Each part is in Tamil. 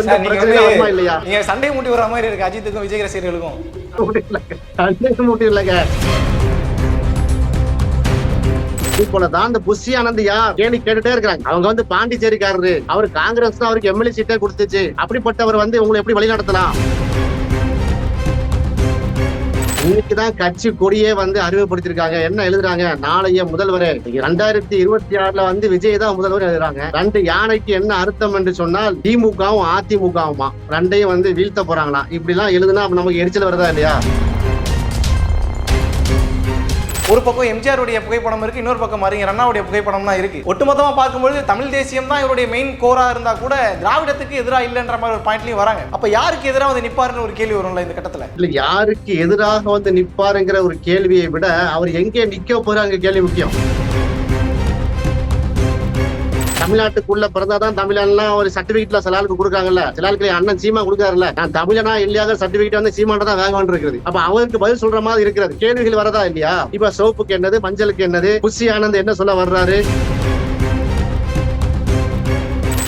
கொஞ்சம் பிரச்சனை வருமா இல்லையா? நீங்க சண்டை மூட்டி வர மாதிரி இருக்கு அஜித்துக்கும் விஜய் ரசிகர்களுக்கும். சண்டை மூட்டி இல்லைங்க. இப்போதான் இந்த புஷி ஆனந்த் யார் கேள்வி கேட்டுட்டே இருக்காங்க. அவங்க வந்து பாண்டிச்சேரிக்காரரு, அவர் காங்கிரஸ் தான் அவருக்கு எம்எல்ஏ சீட்டே கொடுத்துச்சு. அப்படிப்பட்டவர் வந்து உங்களை எப்படி வழி நடத்தலாம்? இன்னைக்குதான் கட்சி கொடியே வந்து அறிமுகப்படுத்திருக்காங்க. என்ன எழுதுறாங்க? நாளைய முதல்வர் 2026 வந்து விஜய் தான் முதல்வர் எழுதுறாங்க. 2 யானைக்கு என்ன அர்த்தம் என்று சொன்னால் திமுகவும் அதிமுகவுமா ரெண்டையும் வந்து வீழ்த்த போறாங்களாம். இப்படி எல்லாம் எழுதுனா நமக்கு எரிச்சல் வருதா இல்லையா? ஒரு பக்கம் எம்ஜிஆருடைய புகைப்படம் இருக்கு, இன்னொரு பக்கம் அறிஞர் அண்ணாவுடைய புகைப்படம் தான் இருக்கு. ஒட்டுமொத்தமா பார்க்கும்போது தமிழ் தேசியம் தான் இவருடைய மெயின் கோரா இருந்தா கூட திராவிடத்துக்கு எதிராக இல்லைன்ற மாதிரி ஒரு பாயிண்ட்லயும் வராங்க. அப்ப யாருக்கு எதிராக வந்து நிப்பாருன்னு ஒரு கேள்வி வரும்ல இந்த கட்டத்துல? இல்ல, யாருக்கு எதிராக வந்து நிப்பாருங்கிற ஒரு கேள்வியை விட அவர் எங்கே நிக்க போறாங்க கேள்வி முக்கியம். தமிழ்நாட்டுக்குள்ள பிறந்தாதான் தமிழன்லாம் ஒரு சர்டிபிகேட்ல சில ஆளுக்கு கொடுக்காங்கல்ல, சில ஆளுக்கு அண்ணன் சீமா கொடுக்காருல்ல, நான் தமிழனா இல்லையாக சர்டிபிகேட் வந்து சீமான் தான் வேகவான் இருக்குது. அப்ப அவருக்கு பதில் சொல்ற மாதிரி இருக்கிறது. கேள்விகள் வரதா இல்லையா? இப்ப சோப்புக்கு என்னது, மஞ்சளுக்கு என்னது, புஷி ஆனந்த் என்ன சொல்ல வர்றாரு?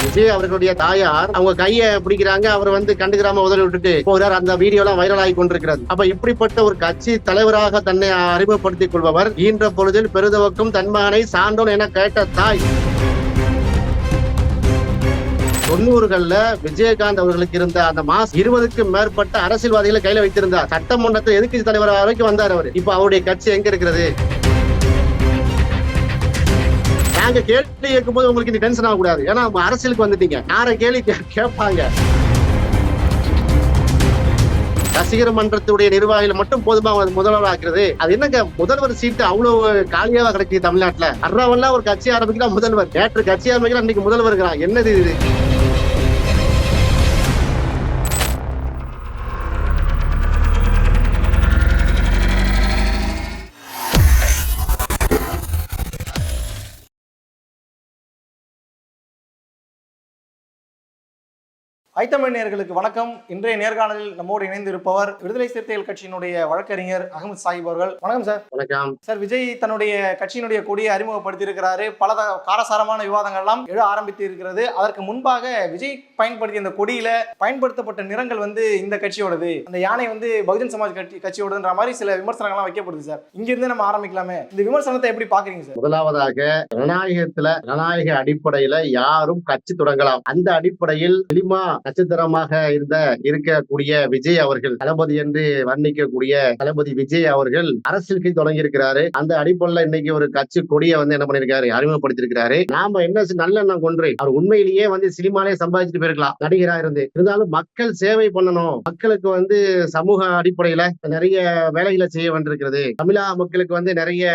விஜய் அவர்களுடைய தாயார் அவங்க கையை பிடிக்கிறாங்க, அவர் வந்து கண்டுக்கிறாம உதவி விட்டுட்டு போறார். அந்த வீடியோ எல்லாம் வைரல் ஆகி கொண்டிருக்கிறது. அப்ப இப்படிப்பட்ட ஒரு கட்சி தலைவராக தன்னை அறிமுகப்படுத்திக் கொள்பவர் ஈன்ற பொழுதில் பெருதவக்கும் தன்மகனை சான்றோன் என கேட்ட தாய். 90களில் விஜயகாந்த் அவர்களுக்கு இருந்த அந்த மாஸ் 20க்கும் மேற்பட்ட அரசியல்வாதிகளை கையில வைத்திருந்தார். சட்டமன்றத்தில் எதிர்க்கட்சி தலைவர் வரைக்கும் வந்தார் அவர். இப்ப அவருடைய கட்சி எங்க இருக்கிறது? நாங்க கேள்வி கேட்கும் போது உங்களுக்கு இந்த டென்ஷன் ஆகக்கூடாது. ஏன்னா அரசியலுக்கு வந்துட்டீங்க, யாரை கேள்வி கேட்பாங்க? ரசிகர் மன்றத்துடைய நிர்வாகிகள் மட்டும் போதுமா முதல்வர் ஆக்குறது? அது என்னங்க முதல்வர் சீட்டு அவ்வளவு காலியாக கிடைக்குது தமிழ்நாட்டுல? அறாவெல்லாம் ஒரு கட்சி ஆரம்பிக்கலாம் முதல்வர், நேற்று கட்சி ஆரம்பிக்கலாம், இன்னைக்கு முதல்வர் இருக்கிறான். என்னது இது? ஐத்தமிழ் நேயர்களுக்கு வணக்கம். இன்றைய நேர்காணலில் நம்மோடு இணைந்து இருப்பவர் விடுதலை சிறுத்தைகள் கட்சியினுடைய வழக்கறிஞர் அகமது சாஹிப் அவர்கள். வணக்கம் சார். வணக்கம் சார். விஜய் தன்னுடைய கட்சியினுடைய கொடியை அறிமுகப்படுத்தி இருக்கிறாரு. பல காரசாரமான விவாதங்கள் எல்லாம் எழ ஆரம்பித்து இருக்கிறது. அதற்கு முன்பாக விஜய் பயன்படுத்திய இந்த கொடியில பயன்படுத்தப்பட்ட நிறங்கள் வந்து இந்த கட்சியோடது, அந்த யானை வந்து பகுஜன் சமாஜ் கட்சியோடன்ற மாதிரி சில விமர்சனங்கள்லாம் வைக்கப்படுது சார். இங்கிருந்து நம்ம ஆரம்பிக்கலாமே. இந்த விமர்சனத்தை எப்படி பாக்குறீங்க சார்? முதலாவதாக ஜனநாயக அடிப்படையில யாரும் கட்சி தொடங்கலாம். அந்த அடிப்படையில் சினிமா நட்சத்திரமாக இருக்கக்கூடிய விஜய் அவர்கள், தளபதி என்று வர்ணிக்கக்கூடிய தளபதி விஜய் அவர்கள் அரசியலுக்கு தொடங்கி இருக்கிறாரு. அந்த அடிப்படையில் இன்னைக்கு ஒரு கட்சி கொடியை வந்து என்ன பண்ணிருக்காரு, அறிமுகப்படுத்திருக்கிறாரு. நாம என்ன நல்லெண்ணம் கொண்டு அவர் உண்மையிலேயே வந்து சினிமாலே சம்பாதிச்சுட்டு போயிருக்கலாம் நடிகரா இருந்து. இருந்தாலும் மக்கள் சேவை பண்ணணும், மக்களுக்கு வந்து சமூக அடிப்படையில நிறைய வேலைகளை செய்ய வேண்டியிருக்கிறது, தமிழக மக்களுக்கு வந்து நிறைய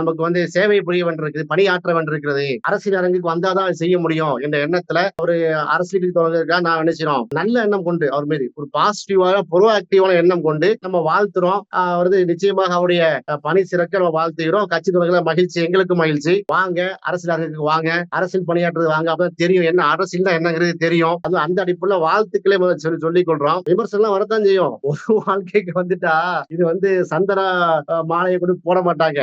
நமக்கு வந்து சேவை புரிய வேண்டியிருக்குது, பணியாற்ற வேண்டியிருக்கிறது, அரசியல் அரங்குக்கு வந்தாதான் செய்ய முடியும் என்ற எண்ணத்துல ஒரு அரசியலுக்கு தொடங்க நான் நினைச்சிடும். நல்ல எண்ணம் கொண்டு அவர் மீது ஒரு பாசிட்டிவான ப்ரோஆக்டிவான எண்ணம் கொண்டு நம்ம வாழ்த்துறோம். அவரது நிச்சயமாக அவருடைய பணி சிறக்க நம்ம வாழ்த்துகிறோம். கட்சி தொடங்கல மகிழ்ச்சி, எங்களுக்கு மகிழ்ச்சி. வாங்க அரசியல் அரங்குக்கு வாங்க, அரசியல் பணியாற்றுறது வாங்க, அப்பதான் தெரியும் என்ன அரசியல் தான் என்னங்கிறது தெரியும். அது அந்த அடிப்படையில வாழ்த்துக்களே சொல்லிக் கொள்றோம். விமர்சனம் வரத்தான் செய்யும். ஒரு வாழ்க்கைக்கு வந்துட்டா இது வந்து சந்தன மாலையை கூட போட மாட்டாங்க.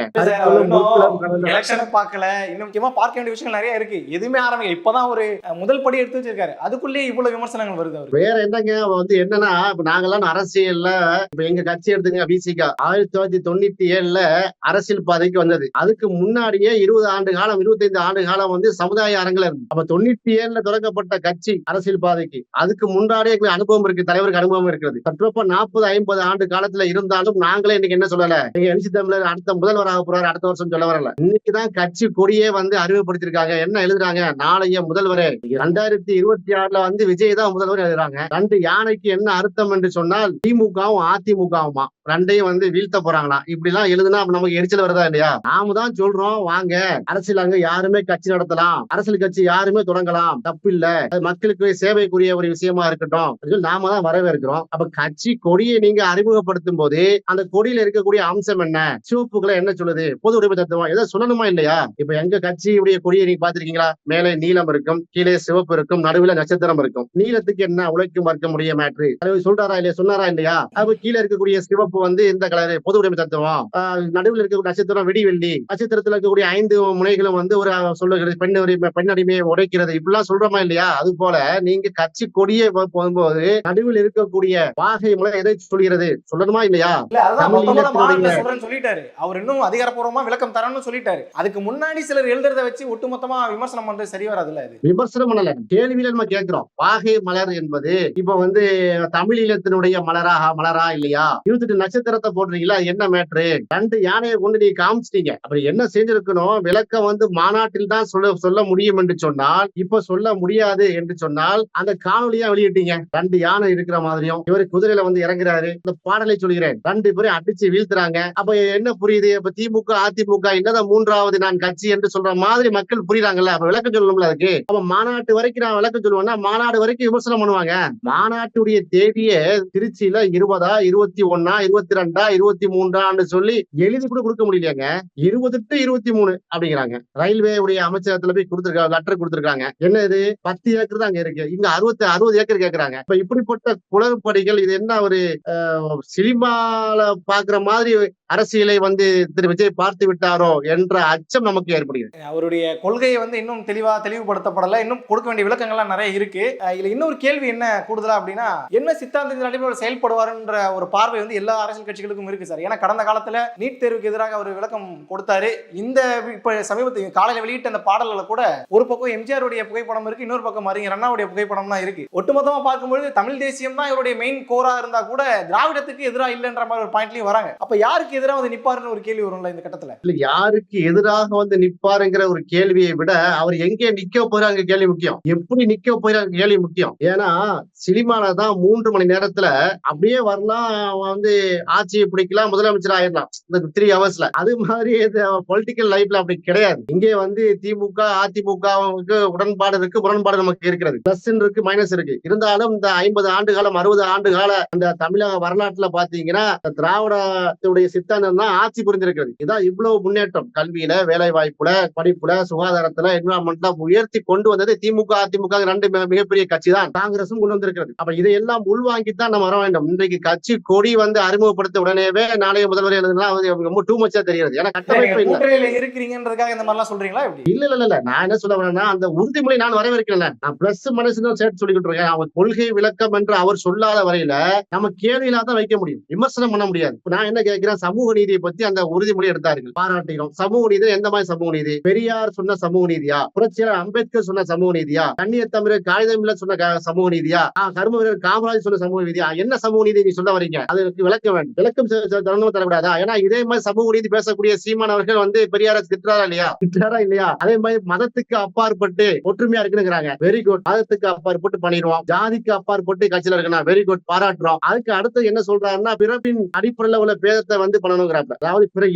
பார்க்கல, இன்னும் முக்கியமா பார்க்க வேண்டிய விஷயங்கள் நிறைய இருக்கு. எதுவுமே ஆரம்பிக்க இப்பதான் ஒரு முதல் படி எடுத்து வச்சிருக்காரு. அதுக்குள்ளே இவ்வளவு விமர்சனங்கள் வருது. வேற என்னங்க வந்து என்னன்னா, இப்ப நாங்கெல்லாம் அரசியல்ல இப்ப எங்க கட்சி எடுத்துங்க பிசிகா 1997 அரசியல் பாதைக்கு வந்தது. அதுக்கு முன்னாடியே 20 ஆண்டு காலம் 25 ஆண்டு காலம் வந்து சமுதாய அரங்குல இருந்து. அப்ப 97 தொடங்கப்பட்ட கட்சி அரசியல் பாதைக்கு அதுக்கு முன்னாடியே அனுபவம் இருக்கு, தலைவருக்கு அனுபவம் இருக்கிறது. சற்றப்ப 40-50 ஆண்டு காலத்துல இருந்தாலும் நாங்களே இன்னைக்கு என்ன சொல்லல, நீங்க எம்சி தமிழர் அடுத்த முதல்வராக போறாரு அடுத்த வருஷம் சொல்ல வரல. இன்னைக்குதான் கட்சி கொடியே வந்து அறிமுகப்படுத்திருக்காங்க. என்ன எழுதுறாங்க? நாளைய முதல்வர் 2026 வந்து விஜய் தான் முதல்வர் எழுதுறாங்க. 2 யானைக்கு என்ன அர்த்தம் என்று சொன்னால் திமுகவும் அதிமுகவுமா ரெண்டையும் வந்து வீழ்த்த போறாங்களாம். இப்படி எல்லாம் எழுதுனா நமக்கு எரிச்சல் வருதா இல்லையா? நாம தான் சொல்றோம், வாங்க அரசியல் அங்க யாருமே கட்சி நடத்தலாம், அரசியல் கட்சி யாருமே தொடங்கலாம், தப்பு இல்ல, மக்களுக்கு சேவைக்குரிய ஒரு விஷயமா இருக்கட்டும், நாம தான் வரவேற்கிறோம். அப்ப கட்சி கொடியை நீங்க அறிமுகப்படுத்தும் போது அந்த கொடியில இருக்கக்கூடிய அம்சம் என்ன, சிவப்புகளை என்ன சொல்லுது, பொது உரிமை தத்துவம் எதை சொல்லணுமா இல்லையா? இப்ப எங்க கட்சியுடைய கொடியை நீங்க பாத்திருக்கீங்களா? மேலே நீலம் இருக்கும், கீழே சிவப்பு இருக்கும், நடுவில் நட்சத்திரம் இருக்கும். நீல நீளத்துக்கு என்ன உழைக்கும் வர்க்க முடிய மேட்ரு தலைவர் சொல்றாரா இல்லையா, சொன்னாரா இல்லையா? அப்ப கீழே இருக்கக்கூடிய சிவப்பு வந்து இந்த கலர் பொது உடைமை தத்துவம், நடுவில் இருக்கக்கூடிய நட்சத்திரம் விடிவெள்ளி, நட்சத்திரத்துல இருக்கக்கூடிய 5 முனைகளும் வந்து ஒரு சொல்லுகிறது பெண் அடிமையை உடைக்கிறது, இப்படிலாம் சொல்றோமா இல்லையா? அது போல நீங்க கட்சி கொடியை போகும்போது நடுவில் இருக்கக்கூடிய வாகை முறை எதை சொல்கிறது சொல்லணுமா இல்லையா? இல்ல அதுதான் தமிழ் மொத்தமா ஈழத்தினுடைய மாநாட்டுல சொல்றேன்னு சொல்லிட்டாரு. அவர் இன்னும் அதிகாரப்பூர்வமா விளக்கம் தரணும்னு சொல்லிட்டாரு. அதுக்கு முன்னாடி சிலர் எழுதுறத வச்சு ஒட்டுமொத்தமா விமர்சனம் பண்றது சரி வராதுல்ல இது. விமர்சனம் பண்ணல, கேள்வியில நம்ம கேட்கிறோம். வாகை மலர் என்பது இப்ப வந்து தமிழ் ஈழத்தினுடைய மலரா இல்லையா? 28 நட்சத்திரத்தை போடுறீங்களா, என்ன மேட்ரு? 2 யானையை கொண்டு நீங்க காமிச்சிட்டீங்க. அப்படி என்ன செஞ்சிருக்கணும்? விளக்கம் வந்து மாநாட்டில் தான் சொல்ல முடியும் என்று சொன்னால், இப்ப சொல்ல முடியாது என்று சொன்னால் அந்த காணொலியா வெளியிட்டீங்க. 2 யானை இருக்கிற மாதிரியும் இவரு குதிரையில வந்து இறங்குறாரு. இந்த பாடலை சொல்கிறேன், 2 பேரும் அடிச்சு வீழ்த்துறாங்க. அப்ப என்ன புரியுது? இப்ப திமுக அதிமுக என்னதான் 3வது நான் கட்சி என்று சொல்ற மாதிரி மக்கள் புரியுறாங்கல்ல. அப்ப விளக்கம் சொல்லணும்ல அதுக்கு. அப்ப மாநாட்டு வரைக்கும் நான் விளக்கம் சொல்லுவேன்னா மாநாடு வரைக்கும் விமர்சனம் பண்ணுவாங்க. மாநாட்டுடைய தேதியே திருச்சியில 20, 21, 22, 23 சொல்லி எழுதி கூட கொடுக்க முடியலையாங்க. 20 to 23 அப்படிங்கிறாங்க. ரயில்வே உடைய அமைச்சகத்துல போய் கொடுத்திருக்காங்க, லெட்டர் கொடுத்திருக்காங்க. என்ன இது 10 ஏக்கர் தான் அங்க இருக்கு, இங்க 60 ஏக்கர் கேட்கறாங்க. இப்ப இப்படிப்பட்ட குளறுபடிகள், இது என்ன ஒரு சினிமால பாக்குற மாதிரி அரசியலை வந்து திரு விஜய் பார்த்து விட்டாரோ என்ற அச்சம் நமக்கு ஏற்படுகிறது. அவருடைய கொள்கையை வந்து இன்னும் தெளிவுபடுத்தப்படல, இன்னும் கொடுக்க வேண்டிய விளக்கங்கள்லாம் நிறைய இருக்கு. இதுல இன்னொரு கேள்வி என்ன கூடுதலா அப்படின்னா, என்ன சித்தாந்தத்தின் அடிப்படையில் செயல்படுவார்ன்ற ஒரு பார்வை வந்து எல்லா அரசியல் கட்சிகளுக்கும் இருக்கு சார். ஏன்னா கடந்த காலத்துல நீட் தேர்வுக்கு எதிராக அவர் விளக்கம் கொடுத்தாரு. இந்த இப்ப சமீபத்தில் காலையில வெளியிட்ட அந்த பாடல்களை கூட ஒரு பக்கம் எம்ஜிஆர் உடைய புகைப்படம் இருக்கு, இன்னொரு பக்கம் அறிஞர் அண்ணாவுடைய புகைப்படம் தான் இருக்கு. ஒட்டுமொத்தமா பார்க்கும்போது தமிழ் தேசியம் தான் இவருடைய மெயின் கோரா இருந்தா கூட திராவிடத்துக்கு எதிராக இல்லைன்ற மாதிரி ஒரு பாயிண்ட்லயும் வராங்க. அப்ப யாருக்கு எதிராக வந்து நிப்பாருன்னு ஒரு கேள்வி வரும்ல இந்த கட்டத்துல. இல்ல, யாருக்கு எதிராக வந்து நிப்பாருங்கிற ஒரு கேள்வியை விட அவர் எங்கே நிக்க போறாங்க கேள்வி முக்கியம், எப்படி நிக்க போறாங்க கேள்வி முக்கியம். ஏன்னா சினிமால தான் 3 மணி நேரத்துல அப்படியே வரலாம், வந்து ஆட்சியை பிடிக்கலாம், முதலமைச்சர் ஆயிடலாம் இந்த 3 hours. அது மாதிரி பொலிட்டிக்கல் லைஃப்ல அப்படி கிடையாது. இங்கே வந்து திமுக அதிமுகவுக்கு உடன்பாடு இருக்கு, முரண்பாடு நமக்கு இருக்கிறது, பிளஸ் இருக்கு மைனஸ் இருக்கு. இருந்தாலும் இந்த 50 ஆண்டு காலம் 60 ஆண்டு கால அந்த தமிழக வரலாற்றுல பாத்தீங்கன்னா திராவிடத்துடைய சித்தாந்தம் தான் ஆட்சி புரிந்திருக்கிறது. இதான் இவ்வளவு முன்னேற்றம் கல்வியில, வேலை வாய்ப்புல, படிப்புல, சுகாதாரத்துல, என்விரான்மெண்ட்ல உயர்த்தி கொண்டு வந்தது திமுக அதிமுக 2 மிகப்பெரிய கட்சி தான். காங்கிரசும் கொண்டு வந்திருக்கிறது. அப்ப இதையெல்லாம் உள்வாங்கித்தான் நம்ம வர வேண்டும். இன்றைக்கு கட்சி கொடி வந்து அறிமுகப்படுத்த உடனேவே நாளைய முதல்வர் எழுதுனா ரொம்ப டூ மச்சா தெரிகிறது. ஏன்னா கட்டமைப்பு இல்ல இருக்கிறீங்கன்றதுக்காக இந்த மாதிரி எல்லாம் சொல்றீங்களா? இல்ல நான் என்ன சொல்ல வரேன்னா, அந்த உறுதிமொழி நான் வரவேற்கிறேன். நான் பிளஸ் மனசுன்னு சேர்த்து சொல்லிக்கிட்டு இருக்கேன். அவர் கொள்கை விளக்கம் என்று அவர் சொல்லாத வரையில நம்ம கேள்வியில தான் வைக்க முடியும், விமர்சனம் பண்ண முடியாது. நான் என்ன கேட்கிறேன், சமூக நீதியை பத்தி அந்த உறுதிமொழி எடுத்தார்கள், பாராட்டுகிறோம். சமூக நீதி எந்த மாதிரி சமூக நீதி? பெரியார் சொன்ன சமூக நீதியா? புரட்சியாளர் அம்பேத்கர் சொன்ன சமூக நீதியா? கண்ணிய தமிழர் காகிதமில்ல சொன்ன சமூக நீதியா? கர்ம வீரர் காமராஜ் சொன்ன சமூக நீதியா? என்ன சமூக நீதி நீ சொல்ல வரீங்க? அதுக்கு விளக்க வேண்டும். விளக்கம் தரக்கூடாதா? ஏன்னா இதே மாதிரி சமூக நீதி பேசக்கூடிய சீமான் அவர்கள் வந்து பெரியார திட்டுறாரா இல்லையா? அதே மாதிரி மதத்துக்கு அப்பாற்பட்டு ஒற்றுமையா இருக்குங்கிறாங்க, வெரி குட். மதத்துக்கு அப்பாற்பட்டு பண்ணிடுவோம், ஜாதிக்கு அப்பாற்பட்டு கட்சியில இருக்கணும், வெரி குட், பாராட்டுறோம். அதுக்கு அடுத்து என்ன சொல்றாருன்னா, பிறப்பின் அடிப்படையில உள்ள பேதத்தை வந்து பண்ணணுங்கிறாங்க. அதாவது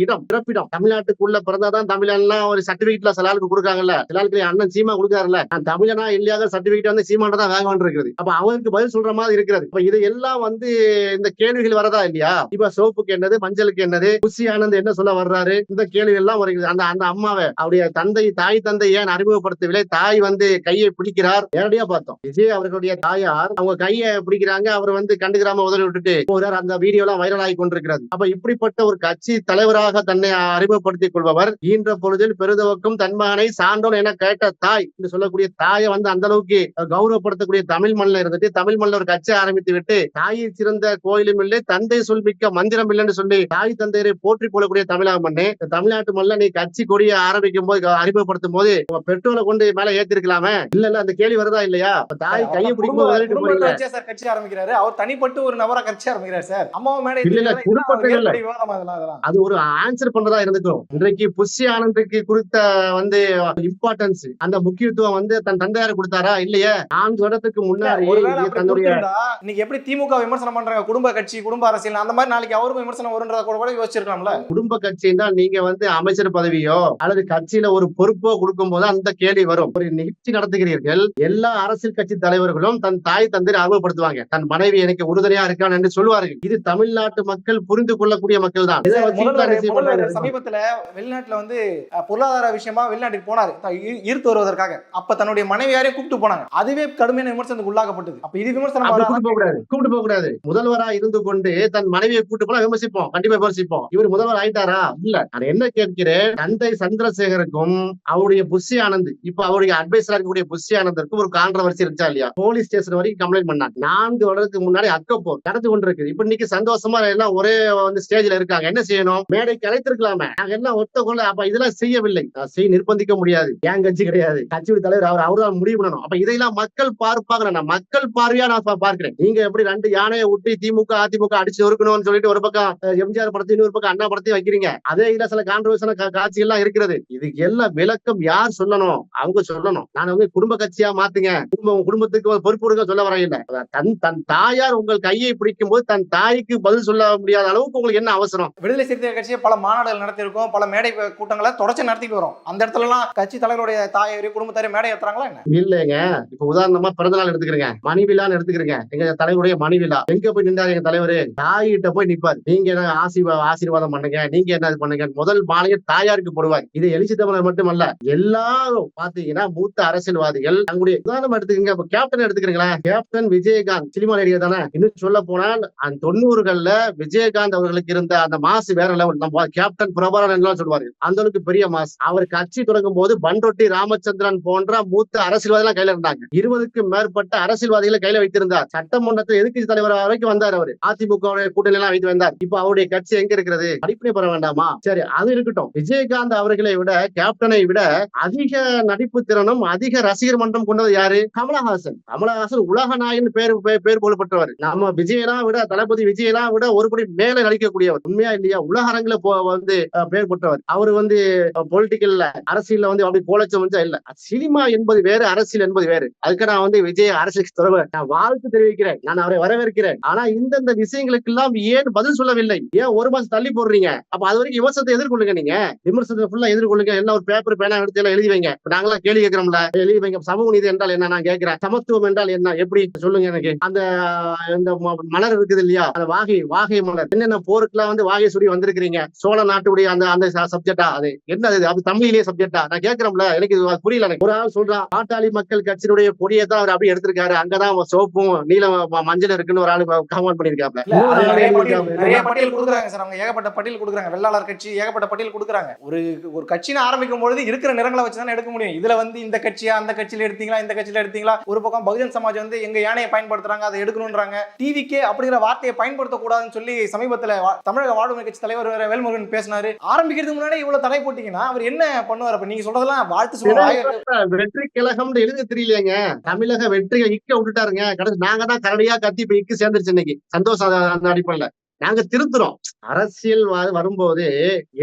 பிறப்பிடம் தமிழ்நாட்டுக்குள்ள பிறந்தாதான் தமிழன்லாம் ஒரு சர்டிபிகேட்ல சில ஆளுக்கு கொடுக்காங்கல்ல, சில ஆளுக்கு அண்ணன் சீமா கொடுக்காருல்ல, நான் தமிழனா இல்லையாக சர்டிபிகேட் வந்து சீமான் தான் வாங்க இருக்குது. அப்ப அவருக்கு பதில் சொல்ற மாதிரி இருக்கிறது. இப்ப இது எல்லாம் வந்து இந்த கேள்விகள் வரதா இல்லையா? இப்ப சோப்புக்கு என்னது, மஞ்சளுக்கு என்னது, புசி ஆனந்த் என்ன சொல்ல வர்றாரு, இந்த கேள்வி எல்லாம் வருகிறது. அந்த அம்மாவை அவருடைய தாய் தந்தை ஏன் அறிமுகப்படுத்தவில்லை? தாய் வந்து கையை பிடிக்கிறார், நேரடியா பார்த்தோம். விஜய் அவர்களுடைய தாயார் அவங்க கையை பிடிக்கிறாங்க, அவர் வந்து கண்டுக்கிறாம உதவி விட்டுட்டு போறார். அந்த வீடியோ எல்லாம் வைரல் ஆகி கொண்டிருக்கிறது. அப்ப இப்படிப்பட்ட ஒரு கட்சி தலைவராக தன்னை அறிமுகப்படுத்திக் கொள்பவர் ஈன்ற பொழுதில் பெருதவக்கும் தன்மகனை சான்றோன் என கேட்ட தாய் என்று சொல்லக்கூடிய தாயை வந்து அந்த அளவுக்கு கௌரவப்படுத்தக்கூடிய தமிழ் மண்ணில் இருந்துட்டு தமிழ் மண்ணில் ஒரு கட்சி ஆரம்பித்து விட்டு தாயை சிறந்த கோயிலும் இல்லை, தந்தை சொல்மிக்க மந்திரம் இல்லைன்னு சொல்லி தாய் தந்தையரை போற்றி போடக்கூடிய தமிழக மண்ணு, தமிழ்நாட்டு மண்ணில் நீ கட்சி கொடியை ஆரம்பிக்கும் போது அறிமுகப்படுத்தும் போது உங்க பெட்ரோலை கொண்டு மேல ஏத்திருக்கலாமே. இல்ல அந்த கேள்வி வருதா இல்லையா? தாய் கையை பிடிக்கும் கட்சி ஆரம்பிக்கிறாரு, அவர் தனிப்பட்டு ஒரு நபரா கட்சி ஆரம்பிக்கிறார் சார். அம்மாவை மேடை அது ஒரு ஆன்சர் பண்றதா இருந்துக்கும். இன்றைக்கு புஷி ஆனந்துக்கு குறித்த வந்து இம்பார்ட்டன்ஸ், அந்த முக்கியத்துவம் வந்து தன் தந்தையார் கொடுத்தாரா இல்லையே? 4 வருடத்துக்கு முன்னாடி தன்னுடைய இன்னைக்கு எப்படி திமுக விமர்சனம் பண்றாங்க, குடும்ப கட்சி குடும்ப அரசியல், அந்த மாதிரி நாளைக்கு அவருக்கும் விமர்சனம் வரும்ன்றத கூட யோசிச்சிருக்கலாம்ல. குடும்ப கட்சின்னா நீங்க வந்து அமைச்சர் பதவியோ அல்லது கட்சியில ஒரு பொறுப்போ கொடுக்கும் போது அந்த கேள்வி வரும். ஒரு நிகழ்ச்சி நடத்துகிறீர்கள், எல்லா அரசியல் கட்சி தலைவர்களும் தன் தாய் தந்தை அறிமுகப்படுத்துவாங்க, தன் மனைவி எனக்கு உறுதுணையா இருக்கான் என்று சொல்லுவார்கள். இது தமிழ்நாட்டு மக்கள் புரிந்து கொள்ளக்கூடிய மக்கள் தான். இதை வச்சு முதல்வர் அரசியல் முதல்வர் பண்றாங்க. சமீபத்துல வெளிநாட்டுல வந்து பொருளாதார விஷயமா வெளிநாட்டுக்கு போனாரு ஈர்த்து வருவதற்காக. அப்ப தன்னுடைய மனைவியாரையும் கூப்பிட்டு போனாங்க. அதுவே கடுமையான விமர்சனத்துக்கு உள்ளாக்கப்பட்டது. அப்ப இது விமர்சனம் அப்படி வராதா? கூப்பிட்டு போக கூடாது. முதல்வரா இருந்து கொண்டு தன் மனைவியை கூட்டு போனா விமர்சிப்போம், கண்டிப்பா விமர்சிப்போம். இவர் முதல்வர் ஆயிட்டாரா? இல்ல. நான் என்ன கேட்கிறேன், தந்தை சந்திரசேகருக்கும் அவருடைய புஷி ஆனந்த், இப்ப அவருடைய அட்வைசரா இருக்கக்கூடிய புஷி ஆனந்திற்கும் ஒரு கான்ட்ரவர்சி இருந்துச்சா இல்லையா? போலீஸ் ஸ்டேஷன் வரைக்கும் கம்ப்ளைண்ட் பண்ணாங்க. 4 வருடத்துக்கு முன்னாடி அக்கப்போர் நடந்து கொண்டிருக்கு. இப்ப இன்னைக்கு சந்தோஷமா எல்லாம் ஒரே வந்து ஸ்டேஜ்ல இருக்காங்க. என்ன செய்யணும்? மேடைக்கு அழைத்திருக்கலாமே. நாங்க எல்லாம் ஒத்தக்கொள்ள. அப்ப இதெல்லாம் செய்யவில்லை. செய்ய நிர்பந்திக்க முடியாது. ஏன் கட்சி கிடையாது, கட்சியுடைய தலைவர் அவர்தான் முடிவு பண்ணணும். அப்ப இதையெல்லாம் மக்கள் பார்ப்பாங்க. நான் மக்கள் பார்வையா நான் பார்க்கிறேன். நீங்க எப்படி 2 யானையை விட்டு திமுக அதிமுக அடிச்சு ஒருக்கணும்னு சொல்லிட்டு ஒரு பக்கம் எம்ஜிஆர் படத்தையும் இன்னொரு பக்கம் அண்ணா படத்தையும் வைக்கிறீங்க. அதே இல்ல சில கான்ட்ரவர்சியான காட்சி எல்லாம் இருக்கிறது. இதுக்கு எல்லாம் விளக்கம் யார் சொல்லணும்? அவங்க சொல்லணும். நான் வந்து குடும்ப கட்சியா மாத்துங்க, குடும்பத்துக்கு பொறுப்பு சொல்ல வர இல்ல. தன் தாயார் உங்கள் கையை பிடிக்கும் போது தன் தாய்க்கு பதில் சொல்ல முடியாத அளவுக்கு உங்களுக்கு என்ன அவசரம்? விடுதலை சிறுத்தைகள் கட்சியை பல மாநாடுகள் நடத்திருக்கோம், பல மேடை கூட்டங்களை தொடர்ச்சி நடத்திட்டு வரும். அந்த இடத்துல எல்லாம் கட்சி தலைவருடைய தாயாரி குடும்பத்தாரி மேடை ஏத்துறாங்களா என்ன? இல்லைங்க. இப்ப உதாரணமா பிறந்தநாள் எடுத்துக்கிறீங்க, மணிவிழான்னு எடுத்துக்கிறீங்க. எங்க தலைவருடைய மணிவிழா எங்க போய் நின்றாரு? எங்க தலைவரு தாயிட்ட போய் நிப்பாரு. நீங்க என்ன ஆசீர்வாதம் பண்ணுங்க, நீங்க என்ன பண்ணுங்க, முதல் மாலையை தாயாருக்கு போடுவார். இது எழுச்சி தமிழர் மட்டுமல்ல, எல்லாரும் பாத்தீங்கன்னா மூத்த அரசியல்வாதிகள் தங்களுடைய உதாரணம் எடுத்துக்கீங்க. இப்ப கேப்டன் எடுத்துக்கிறீங்களா? கேப்டன் விஜயகாந்த் சினிமா நடிகர் தானே. இன்னும் சொல்ல போனால் அந்த 90கள்ல விஜயகாந்த் அவர்களுக்கு இருந்த அந்த மாசு வேற லெவல். நம்ம கேப்டன் பிரபாகரன் எல்லாம் சொல்லுவாரு, அந்த அளவுக்கு பெரிய மாசு. அவர் கட்சி தொடங்கும் போது பண்டொட்டி ராமச்சந்திரன் போன்ற மூத்த அரசியல்வாதிகள் கையில இருந்தாங்க. 20க்கும் மேற்பட்ட அரசியல்வாதிகளை கையில வைத்திருந்தார். சட்டமன்றத்தில் எதிர்க்கட்சி தலைவர் வரைக்கும் வந்தார். அவர் அதிமுக கூட்டணி எல்லாம் வைத்து வந்தார். இப்ப அவருடைய கட்சி எங்க இருக்கிறது? அடிப்படை பெற வேண்டாமா? சரி, அது இருக்கட்டும். விஜயகாந்த் அவர்களை விட, கேப்டனை விட அதிக நடிப்பு திறனும் அதிக ரசிகர் மன்றம் கொண்டது யாரு? கமலஹாசன். கமலஹாசன் உலக நாயகன் பேர் புகழ்பெற்றவர். நம்ம விஜயெல்லாம் விட, தளபதி விஜயெல்லாம் விட ஒரு படி மேல நடிக்கக்கூடியவர். உண்மையா இல்லையா? உலக அரங்குல வந்து பேர் பெற்றவர். அவர் வந்து பொலிட்டிக்கல்ல அரசியல்ல வந்து அப்படி கோலச்சம் இல்ல. சினிமா என்பது வேறு, அரசியல் என்பது வேறு. அதுக்கு நான் வந்து விஜய் அரசியலுக்கு தொடர்பு நான் வாழ்த்து தெரிவிக்கிறேன், நான் அவரை வரவேற்கிறேன். ஆனா இந்தந்த விஷயங்களுக்கு எல்லாம் ஏன் பதில் சொல்லவில்லை? ஏன் ஒரு மாசம் தள்ளி போடுறீங்க? அப்ப அது வரைக்கும் விமர்சனத்தை எதிர்கொள்ளுங்க. நீங்க விமர்சனத்தை ஃபுல்லா எதிர்கொள்ளுங்க. எல்லாம் ஒரு பேப்பர் பேனா எடுத்து எல்லாம் எழுதி வைங்க. நாங்களாம் கேள்வி கேட்கிறோம்ல, எழுதி வைங்க. சமூக நீதி என்றால் என்ன நான் கேட்கிறேன். சமத்துவம் என்றால் என்ன? எப்படி சொல்லுங்க எனக்கு. அந்த மலர் இருக்குது இல்லையா, அந்த வாகை மலர், என்னென்ன போருக்குலாம் வந்து வாகை சுடி வந்திருக்கிறீங்க. சோழ நாட்டுடைய அந்த சப்ஜெக்டா? அது என்னது? அது தமிழிலேயே சப்ஜெக்டா? நான் கேட்கிறோம்ல, எனக்கு புரியல. எனக்கு ஒரு ஆள் சொல்றான், பாட்டாளி மக்கள் கட்சியினுடைய கொடியை தான் அவர் அப்படி எடுத்திருக்காரு, அங்கதான் சோப்பும் நீல மஞ்சள் இருக்குன்னு ஒரு ஆளு கமெண்ட் பண்ணிருக்காப்ல. பட்டியல் கொடுக்குறாங்க சார், அவங்க ஏகப்பட்ட பட்டியல் கொடுக்குறாங்க. வெள்ளாளர் கட்சி ஏகப்பட்ட பட்டியல் கொடுக்குறாங்க. ஒரு கட்சின்னு ஆரம்பிக்கும் பொழுது இருக்கிற நிறங்களை வச்சு தானே எடுக்க முடியும். இதுல வந்து இந்த கட்சியா அந்த கட்சியில எடுத்தீங்களா, இந்த கட்சியில எடுத்தீங்களா? ஒரு பக்கம் பகுஜன் சமாஜ் வந்து எங்க யானையை பயன்படுத்துறாங்க, அதை எடுக்கணும்ன்றாங்க. டிவிக்கே அப்படிங்கிற வார்த்தையை பயன்படுத்தக்கூடாதுன்னு சொல்லி சமீபத்துல தமிழக வாழ்வுரிமை கட்சி தலைவர் வேல்முருகன் பேசினாரு. ஆரம்பிக்கிறதுக்கு முன்னாடி இவ்வளவு தடை போட்டீங்கன்னா அவர் என்ன பண்ணுவார்? அப்ப நீங்க சொல்றதெல்லாம் வாழ்த்து சொல்லுவாங்க. வெற்றி கழகம் எழுத தெரியலையேங்க. தமிழக வெற்றியை இக்க விட்டுட்டாருங்க. கடைசி நாங்க தான் கரடியா கத்தி இப்ப இக்கு சேர்ந்துருச்சு. இன்னைக்கு சந்தோஷம் அந்த அடிப்படையில நாங்க திருத்துறோம். அரசியல் வரும்போது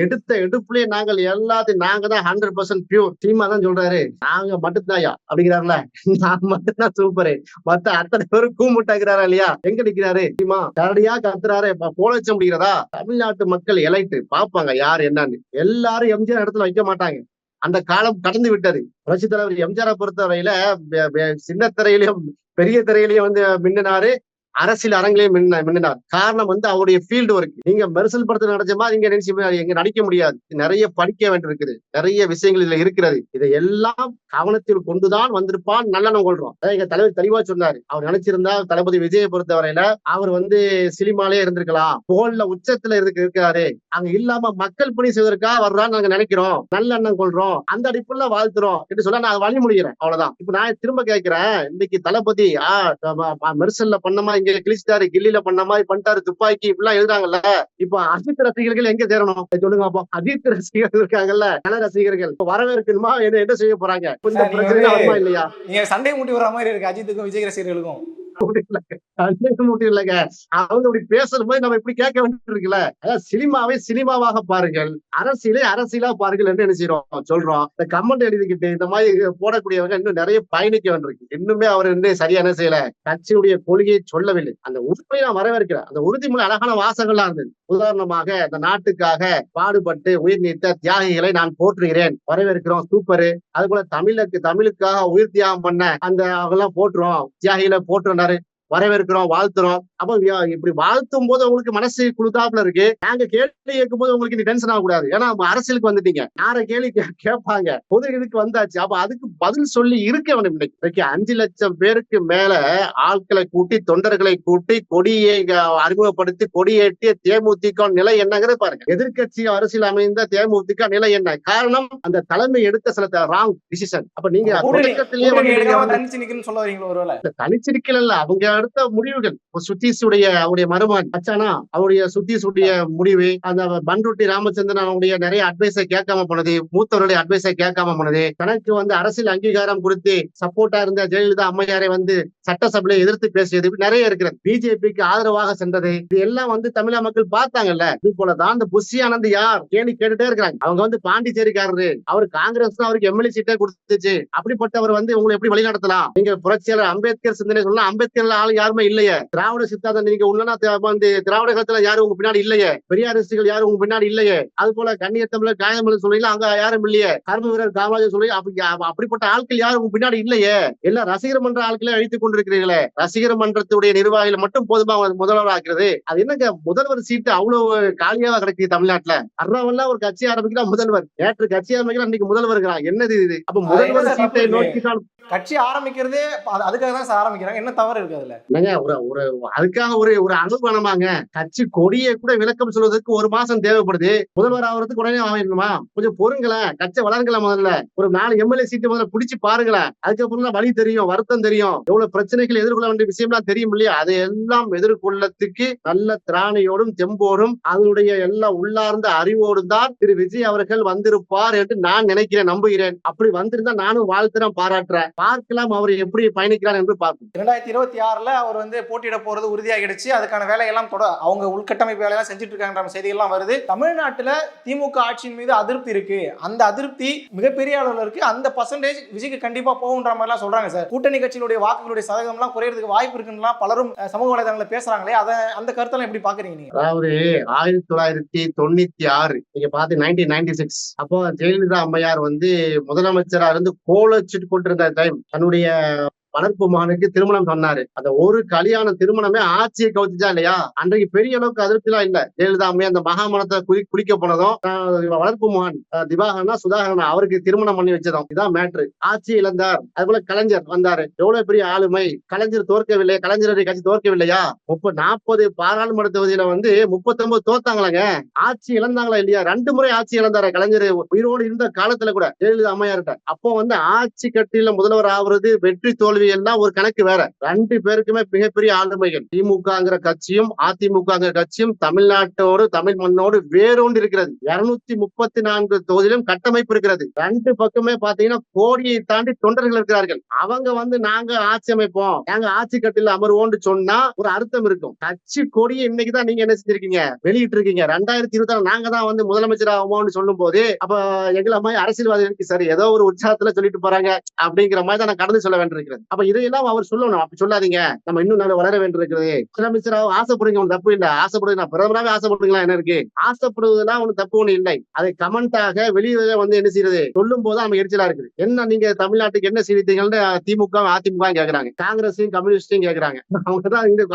எடுத்த எடுப்புலயே நாங்கள் எல்லாத்தையும் நாங்க தான் 100% பியூர். சீமா தான் சொல்றாரு, நாங்க மட்டும்தாயா அப்படிங்கிறாருல, நான் மட்டும்தான் சூப்பரு, மத்த அத்தனை பேரும் கூமுட்டாக்குறாரா இல்லையா? எங்க நிக்கிறாரு சீமா? கரடியா கத்துறாரு, போலச்ச முடிகிறதா? தமிழ்நாட்டு மக்கள் எலைட்டு பாப்பாங்க யார் என்னன்னு. எல்லாரும் எம்ஜிஆர் இடத்துல வைக்க மாட்டாங்க. அந்த காலம் கடந்து விட்டது. புரட்சித் தலைவர் எம்ஜிஆரை பொறுத்தவரையில சின்ன திரையிலையும் பெரிய திரையிலையும் வந்து மின்னினாரு, அரசியல் அரங்கிலையும் மின்னினார். காரணம் வந்து அவருடைய ஃபீல்டு ஒர்க். நீங்க மெர்சல் படத்துல நடிச்சமா நீங்க எங்க நடிக்க முடியாது. நிறைய படிக்க வேண்டியிருக்குது, நிறைய விஷயங்கள் இதுல இருக்கிறது. இதையெல்லாம் கவனத்தில் கொண்டுதான் வந்திருப்பான் நல்லெண்ணம் கொள்றோம். எங்க தலைவர் தெளிவா சொன்னாரு. அவர் நினைச்சிருந்தா தளபதி விஜயை பொறுத்தவரையில அவர் வந்து சினிமாலே இருந்திருக்கலாம், புகழ்ல உச்சத்துல இருக்காரு. அங்க இல்லாம மக்கள் பணி செய்வதற்காக வர்றான்னு நாங்க நினைக்கிறோம், நல்லெண்ணம் கொள்றோம், அந்த அடிப்புல வாழ்த்துறோம் என்று சொல்ல நான் வழி முடிகிறேன். அவ்வளவுதான். இப்ப நான் திரும்ப கேட்கிறேன், இன்னைக்கு தளபதி மெர்சல்ல பண்ணமா இங்க கிழிச்சிட்டாரு, கில்லில பண்ண மாதிரி பண்ணிட்டாரு, துப்பாக்கி இப்படிலாம் எழுதுறாங்கல்ல. இப்ப அஜித் ரசிகர்கள் எங்க சேரணும் சொல்லுங்க. அப்போ அஜித் ரசிகர்கள் இருக்காங்கல்ல, கல ரசிகர்கள் வரவேற்கணுமா? என்ன செய்ய போறாங்க? இந்த பிரச்சனை வருமா இல்லையா? நீங்க சண்டை மூட்டி வர மாதிரி இருக்கு அஜித்துக்கும் விஜய் ரசிகர்களுக்கும். இல்லங்க, அவங்க இப்படி பேசுற போது நம்ம இப்படி கேட்க வேண்டியது இருக்குல்ல. அதாவது சினிமாவை சினிமாவாக பாருங்கள், அரசியலை அரசியலா பாருங்கள் என்று என்ன செய்யறோம் சொல்றோம். இந்த கமெண்ட் எழுதிக்கிட்டு இந்த மாதிரி போடக்கூடியவங்க இன்னும் நிறைய பயணிக்க வேண்டியிருக்கு. இன்னுமே அவர் இன்னும் சரியான செய்யல, கட்சியுடைய கொள்கையை சொல்லவில்லை. அந்த உறுதியை நான் வரவேற்கிறேன். அந்த உறுதிமொழி அழகான வாசகங்கள்லாம் இருந்தது. உதாரணமாக இந்த நாட்டுக்காக பாடுபட்டு உயிர் நீத்த தியாகிகளை நான் போற்றுகிறேன், வரவேற்கிறோம், சூப்பரு. அது போல தமிழுக்காக உயிர் தியாகம் பண்ண அந்த அவங்க எல்லாம் போட்டுறோம், தியாகிகளை போட்டுறாரு. வரவேற்கிறோம், வாழ்த்துறோம். அப்ப இப்படி வாழ்த்தும் போது உங்களுக்கு மனசு குளுத்தாப்புல இருக்கு. நாங்க கேள்வி கேட்கும் போது உங்களுக்கு நீ டென்ஷன் ஆகக்கூடாது. ஏன்னா அரசியலுக்கு வந்துட்டீங்க. யார கேள்வி கேட்பாங்க. பொது இதுக்கு வந்தாச்சு. அப்ப அதுக்கு பதில் சொல்லி இருக்க வேணும். இன்னைக்கு 5 லட்சம் பேருக்கு மேல ஆட்களை கூட்டி, தொண்டர்களை கூட்டி, கொடியை அறிமுகப்படுத்தி கொடியேற்றிய தேமுதிக நிலை என்னங்கிறது பாருங்க. எதிர்க்கட்சி அரசியல் அமைந்த தேமுதிக நிலை என்ன காரணம்? அந்த தலைமை எடுத்த சில ராங் டிசிஷன். அப்ப நீங்க தொடக்கத்திலேயே தனிச்சு நிக்கல. அவங்க எடுத்த முடிவுகள் சுத்தீஷுடைய அவருடைய மருமகன் அச்சானா அவருடைய சுத்தீஷுடைய முடிவு, அந்த பண்ருட்டி ராமச்சந்திரன் அவருடைய நிறைய அட்வைஸை கேட்காம போனது, மூத்தவருடைய அட்வைஸை கேட்காம போனது, தனக்கு அரசியல் அங்கீகாரம் கொடுத்து சப்போர்ட்டா இருந்த ஜெயலலிதா அம்மையாரை சட்டசபையில எதிர்த்து பேசியது நிறைய இருக்கிறது. பிஜேபிக்கு ஆதரவாக சென்றது, இது எல்லாம் தமிழக மக்கள் பார்த்தாங்கல்ல. இது போலதான் இந்த புஷி ஆனந்த் யார் கேள்வி கேட்டுட்டே இருக்கிறாங்க. அவங்க பாண்டிச்சேரிக்காரரு, அவர் காங்கிரஸ் தான் அவருக்கு எம்எல்ஏ சீட்டே கொடுத்துச்சு. அப்படிப்பட்டவர் உங்களை எப்படி வழி நடத்தலாம்? நீங்க புரட்சியாளர் அம்பேத்கர் சிந்தனை சொல்லலாம். அம்பேத்கர் ஆள் யாருமே இல்லையே. திராவிட சித்தாந்தம் நீங்க உள்ளனா திராவிட காலத்துல யாரும் உங்க பின்னாடி இல்லையே. பெரியாரிஸ்டுகள் யாரும் உங்க பின்னாடி இல்லையே. அது போல கண்ணியர் தமிழர் காயமலர் சொல்றீங்களா, அங்க யாரும் இல்லையே. கர்ம வீரர் காமராஜர் சொல்லி அப்படிப்பட்ட ஆட்கள் யாரும் உங்க பின்னாடி இல்லையே. எல்லாம் ரசிகர் மன்ற ஆட்களை அழித்துக் கொண்டிருக்கிறீர்களே. ரசிகர் மன்றத்துடைய நிர்வாகிகள் மட்டும் போதுமா முதல்வர் ஆக்குறது? அது என்னங்க முதல்வர் சீட்டு அவ்வளவு காலியாக கிடைக்குது தமிழ்நாட்டுல. அறவெல்லாம் ஒரு கட்சி ஆரம்பிக்கிறா முதல்வர், நேற்று கட்சி ஆரம்பிக்கிறா இன்னைக்கு முதல்வர். என்னது இது? அப்ப முதல்வர் சீட்டை நோக்கி தான் கட்சி ஆரம்பிக்கிறதே அதுக்காக தான் ஆரம்பிக்கிறாங்க. என்ன தவறு இருக்கு அதுல? அதுக்காக ஒரு அனுபவமாங்க. கட்சி கொடியை கூட விளக்கம் சொல்வதற்கு 1 மாசம் தேவைப்படுது. முதல்வர் ஆகிறதுக்கு உடனே ஆகணுமா? கொஞ்சம் பொறுங்களேன், கட்சி வளருங்களேன். முதல்ல ஒரு 4 எம்எல்ஏ சீட்டு முதல்ல பிடிச்சு பாருங்களேன். அதுக்கப்புறம் தான் வழி தெரியும், வருத்தம் தெரியும், எவ்வளவு பிரச்சனைகள் எதிர்கொள்ள வேண்டிய விஷயம்லாம் தெரியும் இல்லையா? அதையெல்லாம் எதிர்கொள்ளத்துக்கு நல்ல திராணியோடும் தெம்போடும் அதனுடைய எல்லா உள்ளார்ந்த அறிவோடும் தான் திரு விஜய் அவர்கள் வந்திருப்பார் என்று நான் நினைக்கிறேன், நம்புகிறேன். அப்படி வந்திருந்தா நானும் வாழ்த்துறேன், பாராட்டுறேன். பார்க்கலாம் அவர் எப்படி பயணிக்கிறார் என்று பார்ப்போம். 2026 அவர் போட்டியிட போறது உறுதியாகிடுச்சு. அதுக்கான வேலையெல்லாம் அவங்க உள்கட்டமைப்பு வேலையெல்லாம் செஞ்சுட்டு இருக்காங்க செய்திகள்லாம் வருது. தமிழ்நாட்டுல திமுக ஆட்சியின் மீது அதிருப்தி இருக்கு. அந்த அதிருப்தி மிகப்பெரிய அளவில் இருக்கு. அந்த பர்சன்டேஜ் விஜய்க்கு கண்டிப்பா போகுன்ற மாதிரி எல்லாம் சொல்றாங்க சார். கூட்டணி கட்சிகளுடைய வாக்குகளுடைய சதவீதம் எல்லாம் குறையறதுக்கு வாய்ப்பு இருக்குன்னு பலரும் சமூக வலைதளங்களில் பேசுறாங்களே. அந்த கருத்தெல்லாம் எப்படி பாக்குறீங்க நீங்க? அதாவது 1996 நீங்க பார்த்து 1996 அப்போ ஜெயலலிதா அம்மையார் முதலமைச்சரா இருந்து கோலச்சிட்டு கொண்டிருந்த டைம் தன்னுடைய வளர்ப்பு மகனுக்கு திருமணம் சொன்னாரு. அந்த ஒரு கல்யாண திருமணமே ஆட்சியை கவுத்துச்சா இல்லையா? அன்றைக்கு பெரிய அளவுக்கு அதிருப்தி எல்லாம் இல்ல. ஜெயலலிதா அம்மையா அந்த மகாமனத்தை குளிக்க போனதும் வளர்ப்பு மகன் திவாகரனா சுதாகரனா அவருக்கு திருமணம் பண்ணி வச்சதும் இதான் மேட்ரு. ஆட்சி இழந்தார். அது போல கலைஞர் வந்தாரு. எவ்வளவு பெரிய ஆளுமை. கலைஞர் தோற்கவில்லை, கலைஞருடைய கட்சி தோற்கவில்லையா? 40 பாராளுமன்ற தொகுதியில 39 தோத்தாங்களாங்க. ஆட்சி இழந்தாங்களா இல்லையா? 2 முறை ஆட்சி இழந்தாரு கலைஞர் உயிரோடு இருந்த காலத்துல கூட ஜெயலலிதா அம்மையார்கிட்ட. அப்போ ஆட்சி கட்டில முதல்வர் ஆகுறது வெற்றி தோல்வி எல்லாம் ஒரு கணக்கு வேற. 2 பேருக்குமே மிகப்பெரிய ஆளுமைகள். திமுகங்கிற கட்சியும் அதிமுகங்கிற கட்சியும் தமிழ்நாட்டோடு தமிழ் மண்ணோடு வேரோண்டு இருக்கிறது. 234 தொகுதியிலும் கட்டமைப்பு இருக்கிறது. 2 பக்கமே பாத்தீங்கன்னா கோடியை தாண்டி தொண்டர்கள் இருக்கிறார்கள். அவங்க நாங்க ஆட்சி அமைப்போம், நாங்க ஆட்சி கட்டில அமர்வோம்னு சொன்னா ஒரு அர்த்தம் இருக்கும். கட்சி கொடியை இன்னைக்குதான் நீங்க என்ன செஞ்சிருக்கீங்க, வெளியிட்டு இருக்கீங்க. 2026 நாங்க தான் முதலமைச்சர் ஆகுமோன்னு சொல்லும் போது அப்ப எங்களை மாதிரி அரசியல்வாதிகளுக்கு சரி ஏதோ ஒரு உற்சாகத்துல சொல்லிட்டு போறாங்க அப்படிங்கிற மாதிரி தான் நான் கடந்து சொல்ல வேண்டியிருக்கிறது. அப்ப இதையெல்லாம் அவர் சொல்லணும். அப்படி சொல்லாதீங்க, நம்ம இன்னும் நல்லா வளர வேண்டியிருக்கிறது. முதலமைச்சராக ஆசைப்படுங்க, ஒண்ணு தப்பு இல்ல. ஆசைப்படுங்க, பிரதமராக ஆசைப்படுங்களா, என்ன இருக்கு? ஆசைப்படுவதெல்லாம் ஒண்ணு தப்பு ஒண்ணு இல்லை. அதை கமெண்டாக வெளியே என்ன செய்யறது சொல்லும் போது நம்ம எரிச்சலா இருக்குது. என்ன நீங்க தமிழ்நாட்டுக்கு என்ன செய்வீங்கன்னு திமுக அதிமுக கேக்குறாங்க, காங்கிரஸையும் கம்யூனிஸ்டையும் கேக்குறாங்க. அவங்கதான் இந்த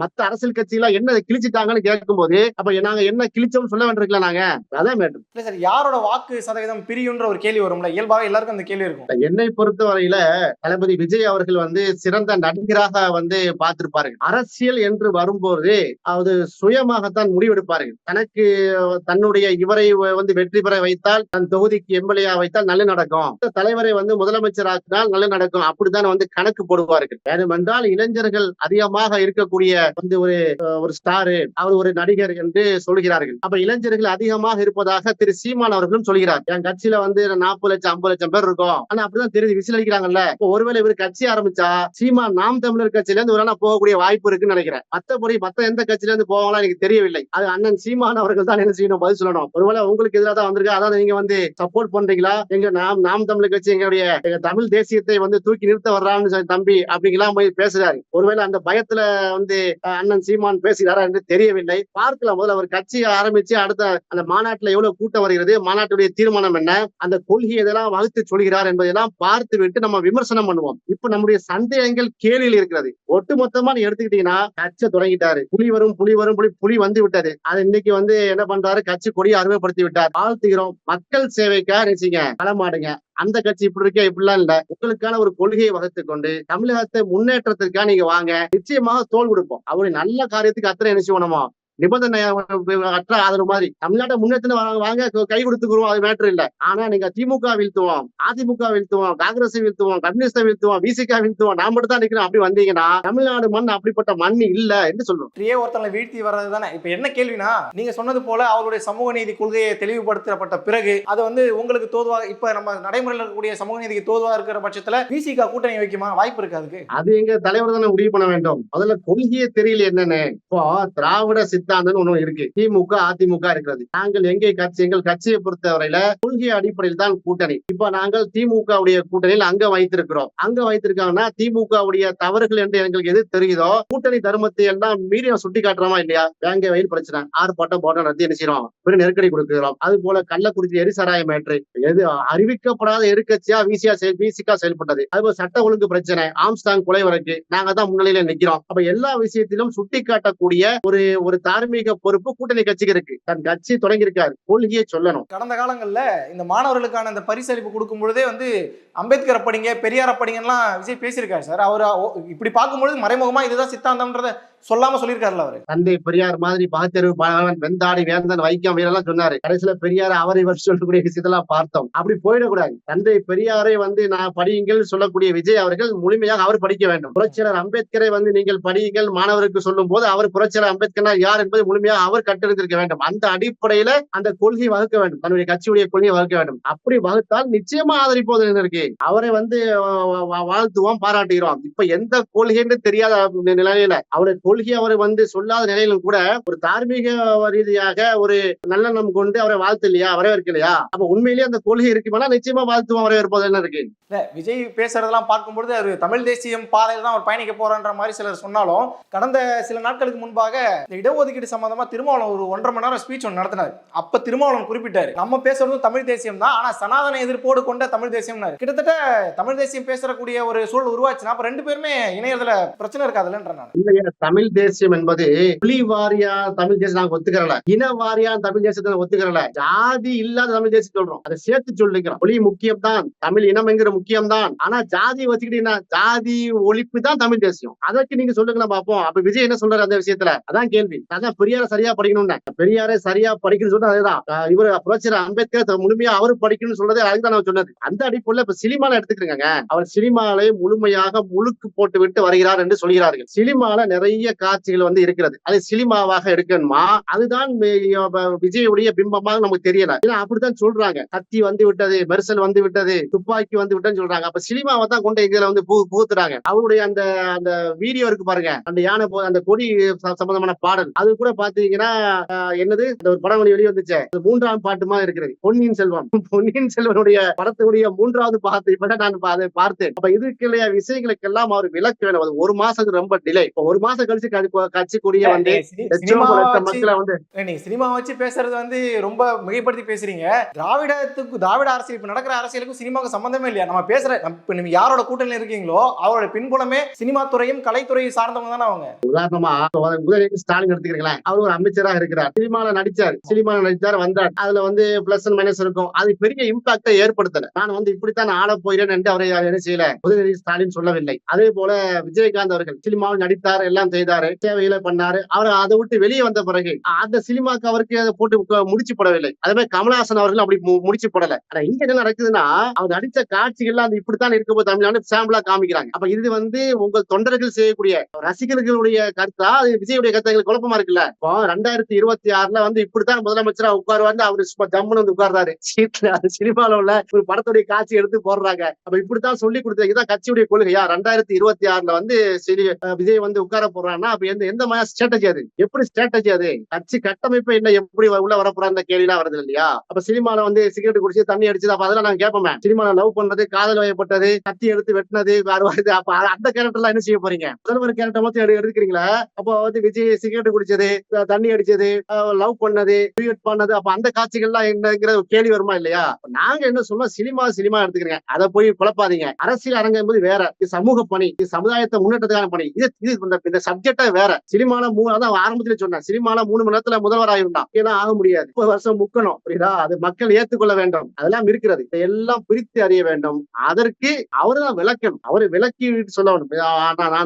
மத்த அரசியல் கட்சிகள் என்ன கிழிச்சிட்டாங்கன்னு கேட்கும் போது அப்ப நாங்க என்ன கிழிச்சோம்னு சொல்ல வேண்டியிருக்கலாம். நாங்க அதான் மேட்டர். இல்ல சார், யாரோட வாக்கு சதவீதம் பிரியுன்ற ஒரு கேள்வி வரும்ல, இயல்பாக எல்லாருக்கும் அந்த கேள்வி இருக்கும். என்னை பொறுத்தவரையில தளபதி விஜய் அவர்கள் சிறந்த நடிகராக பார்த்திருப்பார்கள். அரசியல் என்று வரும்போது அது சுயமாகத்தான் முடிவெடுப்பார்கள். தனக்கு தன்னுடைய இவரை வெற்றி பெற வைத்தால், தன் தொகுதிக்கு எம்எல்ஏ வைத்தால் நல்ல நடக்கும், தலைவரை முதலமைச்சராக்கினால் நல்ல நடக்கும், அப்படித்தான் கணக்கு போடுவார்கள். வேண்டுமென்றால் இளைஞர்கள் அதிகமாக இருக்கக்கூடிய ஒரு ஸ்டாரு, அவர் ஒரு நடிகர் என்று சொல்கிறார்கள். அப்ப இளைஞர்கள் அதிகமாக இருப்பதாக திரு சீமான் அவர்களும் சொல்கிறார். என் கட்சியில 40 லட்சம் 50 லட்சம் பேர் இருக்கும். ஆனா அப்படிதான் தெரியுது, விசில் அடிக்கிறாங்கல்ல. ஒருவேளை இவர் கட்சி ஆரம்பிச்சா சீமான் நாம் தமிழர் கட்சியில இருந்து ஒரு போகக்கூடிய வாய்ப்பு இருக்குன்னு நினைக்கிறேன். மத்த எந்த கட்சியில இருந்து போவாங்களா எனக்கு தெரியவில்லை. அது அண்ணன் சீமான் அவர்கள் தான் என்ன செய்யணும், பதில் சொல்லணும். ஒருவேளை உங்களுக்கு எதிராக தான் வந்திருக்கு, அதாவது நீங்க சப்போர்ட் பண்றீங்களா, எங்க நாம் தமிழர் கட்சி எங்க தமிழ் தேசியத்தை தூக்கி நிறுத்த வர்றான்னு தம்பி அப்படிங்கலாம் போய் பேசுறாரு. ஒருவேளை அந்த பயத்துல அண்ணன் சீமான் பேசுகிறாரா என்று தெரியவில்லை. பார்க்கலாம். முதல்ல அவர் கட்சி ஆரம்பிச்சு அடுத்த அந்த மாநாட்டுல எவ்வளவு கூட்டம் வருகிறது, மாநாட்டுடைய தீர்மானம் என்ன, அந்த கொள்கை எதெல்லாம் வகுத்து சொல்கிறார் என்பதெல்லாம் பார்த்து விட்டு நம்ம விமர்சனம் பண்ணுவோம். இப்ப நம்முடைய சந்தேகங்கள் கேள்வியில் இருக்கிறது. ஒட்டுமொத்தமா நீ எடுத்துக்கிட்டீங்கன்னா கட்சி தொடங்கிட்டாரு. புலி வரும் புலி வரும் புலி வந்து விட்டது. அது இன்னைக்கு என்ன பண்றாரு, கட்சி கொடியை அறிமுகப்படுத்தி விட்டார். வாழ்த்துகிறோம். மக்கள் சேவைக்காக நினைச்சீங்க களமாடுங்க. அந்த கட்சி இப்படி இருக்கே, இப்படிலாம் இல்ல. உங்களுக்கான ஒரு கொள்கையை வகுத்துக் கொண்டு தமிழகத்தை முன்னேற்றத்திற்காக நீங்க வாங்க, நிச்சயமாக தோல் கொடுப்போம். அவருடைய நல்ல காரியத்துக்கு அத்தனை என்ன செய்யணுமோ நிபந்தனை அற்ற ஆதரவு மாதிரி தமிழ்நாட்டை முன்னேற்ற வாங்க கை கொடுத்துக்கிறோம், அது மேட்டர் இல்ல. ஆனா நீங்க திமுக வீழ்த்துவோம், அதிமுக வீழ்த்துவோம், காங்கிரஸ் வீழ்த்துவோம், கம்யூனிஸ்ட வீழ்த்துவோம், விசிக வீழ்த்துவோம், நான் மட்டும் தான் நிக்கிறோம் அப்படி வந்தீங்கன்னா தமிழ்நாடு மண் அப்படிப்பட்ட மண் இல்ல என்று சொல்றோம். ஒருத்தங்களை வீழ்த்தி வர்றது தானே. இப்ப என்ன கேள்வினா, நீங்க சொன்னது போல அவருடைய சமூக நீதி கொள்கையை தெளிவுபடுத்தப்பட்ட பிறகு அது உங்களுக்கு தோதுவாக, இப்ப நம்ம நடைமுறையில் இருக்கக்கூடிய சமூக நீதிக்கு தோதுவாக இருக்கிற பட்சத்துல விசிக கூட்டணி வைக்குமா? வாய்ப்பு இருக்கு அதுக்கு. அது எங்க தலைவர் தானே முடிவு பண்ண வேண்டும். முதல்ல கொள்கையே தெரியல என்னன்னு. இப்போ திராவிட சித்தாந்தம் ஒண்ணு இருக்கு, திமுக அதிமுக இருக்கிறது. நாங்கள் எங்கள் கட்சியை பொறுத்தவரையில கொள்கை அடிப்படையில் தான் கூட்டணி. இப்ப நாங்கள் திமுக உடைய கூட்டணியில் அங்க வைத்திருக்கிறோம். அங்க வைத்திருக்காங்கன்னா திமுக உடைய தவறுகள் என்று எங்களுக்கு எது தெரியுதோ கூட்டணி தர்மத்தை எல்லாம் மீறி சுட்டி காட்டுறோமா இல்லையா? வேங்க வயல் பிரச்சனை, ஆர்ப்பாட்டம் போட்டோம் ரத்து என்ன செய்யறோம், பெரிய நெருக்கடி கொடுக்கிறோம். அது போல கள்ளக்குறிச்சி எரிசாராய மேற்று எது அறிவிக்கப்படாத எதிர்க்கட்சியா விசிகா செயல்பட்டது. அதுபோல சட்ட ஒழுங்கு பிரச்சனை, ஆம்ஸ்டாங் கொலை வழக்கு, நாங்க தான் முன்னிலையில நிக்கிறோம். அப்ப எல்லா விஷயத்திலும் சுட்டி காட்டக்கூடிய ஒரு தார்மீக பொறுப்பு கூட்டணி கட்சிக்கு இருக்கு. தன் கட்சி தொடங்கி இருக்காரு, கொள்கையை சொல்லணும். கடந்த காலங்கள்ல இந்த மாணவர்களுக்கான இந்த பரிசளிப்பு கொடுக்கும் பொழுதே அம்பேத்கர் படிங்க, பெரியார் படிங்கலாம் விஜய் பேசியிருக்காரு சார். அவர் இப்படி பார்க்கும்பொழுது மறைமுகமா இதுதான் சித்தாந்தம்ன்றத சொல்லாம சொல்லியிருக்காருல்ல அவரு. தந்தை பெரியார் மாதிரி பகுத்தறிவு பாலவன், வெந்தாடி வேந்தன், வைக்கம் வீரெல்லாம் சொன்னாரு. கடைசியில பெரியார் அவரை சொல்லக்கூடிய விஷயத்தெல்லாம் பார்த்தோம். அப்படி போயிடக்கூடாது. தந்தை பெரியாரை நான் படியுங்கள் சொல்லக்கூடிய விஜய் அவர்கள் முழுமையாக அவர் படிக்க வேண்டும். புரட்சியாளர் அம்பேத்கரை நீங்கள் படியுங்கள் மாணவருக்கு சொல்லும் போது அவர் புரட்சியாளர் அம்பேத்கர் யார் என்பதை முழுமையாக அவர் கற்றறிந்திருக்க வேண்டும். அந்த அடிப்படையில அந்த கொள்கை வகுக்க வேண்டும், தன்னுடைய கட்சியுடைய கொள்கையை வகுக்க வேண்டும். அப்படி வகுத்தால் நிச்சயமா ஆதரிப்போது இருக்கு. அவரை வாழ்த்துவோம், பாராட்டுகிறோம். இப்ப எந்த கொள்கைன்னு தெரியாத நிலையில அவருடைய கொள்கை அவர் சொல்லாத நிலையிலும் கூட ஒரு தார்மீக ரீதியாக ஒரு நல்லெண்ணம் கொண்டு அவரை வாழ்த்து இல்லையா, வரவேற்கலையா? அப்ப உண்மையிலேயே அந்த கொள்கை இருக்குமானா நிச்சயமா வாழ்த்துவோம், வரவேற்போது என்ன இருக்கு. விஜய் பேசுறதெல்லாம் பார்க்கும்பொழுது அவர் தமிழ் தேசியம் பாதையில தான் அவர் பயணிக்க போறன்ற மாதிரி சிலர் சொன்னாலும், கடந்த சில நாட்களுக்கு முன்பாக இந்த இடஒதுக்கீடு சம்பந்தமா திருமாவளவன் ஒரு 1.5 மணி நேரம் ஸ்பீச் ஒன்று நடத்தினார். அப்ப திருமாவளவன் குறிப்பிட்டாரு, நம்ம பேசுறதும் தமிழ் தேசியம் தான், ஆனா சனாதன எதிர்ப்போடு கொண்ட தமிழ் தேசியம். கிட்டத்தட்ட தமிழ் தேசியம் பேசக்கூடிய ஒரு சூழல் உருவாச்சுன்னா அப்ப ரெண்டு பேருமே இணையத்துல பிரச்சனை இருக்காதுல்ல. தமிழ் தேசியம் என்பது புலி வாரியா தமிழ் தேசியம் நாங்க ஒத்துக்கிறல, இன வாரியா தமிழ் தேசியத்தை ஒத்துக்கிறல, ஜாதி இல்லாத தமிழ் தேசியம் சொல்றோம். அதை சேர்த்து சொல்லிக்கிறோம். புலி முக்கியம் தான், தமிழ் இனம் என்கிற முக்கியம் தான், ஆனா ஜாதி வச்சுக்கிட்டீங்கன்னா ஜாதி ஒழிப்பு தான் தமிழ் தேசியம். அதற்கு நீங்க சொல்லுங்களா பாப்போம். அப்ப விஜய் என்ன சொல்றாரு அந்த விஷயத்துல? அதான் கேள்வி. அதான் பெரியாரை சரியா படிக்கணும்னு, பெரியாரை சரியா படிக்கணும்னு சொல்றது அதுதான். இவர் புரட்சியாளர் அம்பேத்கர் முழுமையா அவர் படிக்கணும்னு சொல்றது அதுதான் நான் சொன்னது. அந்த அடிப்படையில் இப்ப சினிமால எடுத்துக்கிறீங்க, அவர் சினிமாலை முழுமையாக முழுக்கு போட்டு விட்டு வருகிறார் என்று சொல்கிறார்கள். சினிமால நிறைய காட்சிகள் இருக்கிறது. அது சினிமாவாக எடுக்கணுமா? அதுதான் விஜயுடைய பிம்பமாக நமக்கு தெரியல. ஏன்னா அப்படித்தான் சொல்றாங்க. கத்தி வந்து விட்டது, மெர்சல் வந்து விட்டது, துப்பாக்கி வந்து விட்டதுன்னு சொல்றாங்க. அப்ப சினிமாவை தான் கொண்டு இதுல புகுத்துறாங்க. அவருடைய அந்த வீடியோ இருக்கு பாருங்க, அந்த யானை அந்த கொடி சம்பந்தமான பாடல், அது கூட பாத்தீங்கன்னா என்னது அந்த ஒரு படம் வெளியே வந்துச்சு, 3ஆம் பாட்டுமா இருக்கிறது, பொன்னியின் செல்வன். பொன்னியின் செல்வனுடைய படத்துடைய 3வது பாட்டு இப்பதான் நான் அதை பார்த்தேன். அப்ப இதுக்கு இல்லையா விஷயங்களுக்கெல்லாம் அவர் விளக்க வேணும். அது ஒரு மாசத்துக்கு ரொம்ப டிலே. ஒரு மாசம் கழிச்சு கட்சி கொடிய சினிமா வச்சு பேசுறது ரொம்ப மிகைப்படுத்தி பேசுறீங்க. திராவிட அரசியல் இப்ப நடக்கிற அரசியலுக்கும் சினிமாவுக்கு சம்பந்தமே இல்லையா? நம்ம பேசுற நீங்க யாரோட கூட்டணியில இருக்கீங்களோ அவரோட பின்புலமே சினிமா துறையும் கலைத்துறையும் சார்ந்தவங்க தானே அவங்க. உதாரணமா உதயநிதி ஸ்டாலின் எடுத்துக்கிறீங்களா, அவர் ஒரு அமைச்சராக இருக்கிறார், சினிமால நடிச்சார் வந்தார். அதுல பிளஸ் அண்ட் மைனஸ் இருக்கும். அது பெரிய இம்பாக்டை ஏற்படுத்தல. நான் இப்படித்தான் ஆள போயிறேன் என்று அவரை என்ன செய்யல உதயநிதி ஸ்டாலின் சொல்லவில்லை. அதே போல விஜயகாந்த் அவர்கள் சினிமாவில் நடித்தார், எல்லாம் செய்தாரு, சேவையில பண்ணாரு. அவர் அதை விட்டு வெளியே வந்த பிறகு அந்த சினிமாக்கு அவருக்கு அதை போட்டு முடிச்சு போடவில்லை. அதே மாதிரி கமலஹாசன் அவர்கள் அப்படி முடிச்சு போடல. ஆனா இங்க என்ன நடக்குதுன்னா, அவர் நடிச்ச காட்சிகள்லாம் இப்படித்தான் இருக்க போது தமிழ்நாடு சாம்பிளா காமிக்கிறாங்க. அப்ப இது உங்கள் தொண்டர்கள் செய்யக்கூடிய ரசிகர்களுடைய கருத்தா, அது விஜயுடைய கருத்து குழப்பமா இருக்குல்ல. இப்போ 2026 இப்படித்தான் முதலமைச்சரா உட்காருவாரு, அவரு ஜம்முன்னு உட்கார்றாரு சீட்ல. சினிமால உள்ள ஒரு படத்துடைய காட்சி எடுத்து போடுறாங்க. அப்ப இப்படித்தான் சொல்லி கொடுத்தது. இதான் கட்சியுடைய கொள்கையா? 2026 விஜய் உட்கார போறான்னா அப்ப எந்த மாதிரி ஸ்ட்ராட்டஜி அது? எப்படி ஸ்ட்ராட்டஜி அது? கட்சி கட்டமைப்பு என்ன, எப்படி உள்ள வர போறாங்க கேள்விலாம் வருது இல்லையா? அப்ப சினிமால சிகரெட் குடிச்சு தண்ணி அடிச்சது, அப்ப அதெல்லாம் நாங்க கேட்போமே. சினிமால லவ் பண்றது, காதல் வயப்பட்டது, கத்தி எடுத்து வெட்டினது, அப்ப அந்த கேரக்டர் எல்லாம் என்ன செய்ய போறீங்க? முதல்வர் கேரக்டர் மட்டும் எடுக்கிறீங்களா? அப்போ விஜய் சிகரெட் குடிச்சது, குடிச்சது, தண்ணி அடிச்சது, லவ் பண்ணது, டூயட் பண்ணது, அப்ப அந்த காட்சிகள்லாம் என்னங்கிற ஒரு கேள்வி வருமா இல்லையா? நாங்க என்ன சொல்றோம், சினிமா எடுத்துக்கிறீங்க, அதை போய் குழப்பாதீங்க. அரசியல் அரங்கம் என்பது வேற, இது சமூக பணி, இது சமுதாயத்தை முன்னேற்றத்துக்கான பணி. இந்த சப்ஜெக்டா வேற. சினிமால அதான் ஆரம்பத்திலே சொன்னேன், சினிமால 3 மணி நேரத்துல முதல்வர் ஆயிருந்தான், ஏன்னா ஆக முடியாது, 30 வருஷம் முக்கணும், புரியுதா? அது மக்கள் ஏற்றுக்கொள்ள வேண்டும், அதெல்லாம் இருக்கிறது. இதையெல்லாம் பிரித்து அறிய வேண்டும். அதற்கு அவருதான் விளக்கணும். அவரு விளக்கி சொல்லணும்,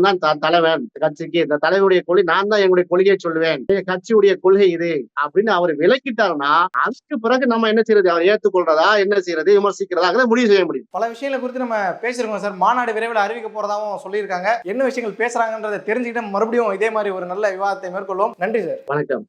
நான் தான் தலைவன் கட்சிக்கு, இந்த தலைவருடைய கொள்கை நான் தான், என்னுடைய கொள்கையை சொல்லுவேன், கட்சியுடைய கொள்கை இது அப்படின்னு அவர் விளக்கிட்டாருன்னா, அதுக்கு பிறகு நம்ம என்ன செய்யறது, அவர் ஏற்றுக்கொள்றதா, என்ன செய்யறது, விமர்சிக்கிறதா முடிவு செய்ய முடியும். பல விஷயங்களை குறித்து நம்ம பேசிருக்கோம் சார். மாநாடு விரைவில் அறிவிக்க போறதாவும் சொல்லியிருக்காங்க. என்ன விஷயங்கள் பேசுறாங்கன்றதை தெரிஞ்சுக்கிட்டு மறுபடியும் இதே மாதிரி ஒரு நல்ல விவாதத்தை மேற்கொள்வோம். நன்றி சார். வணக்கம்.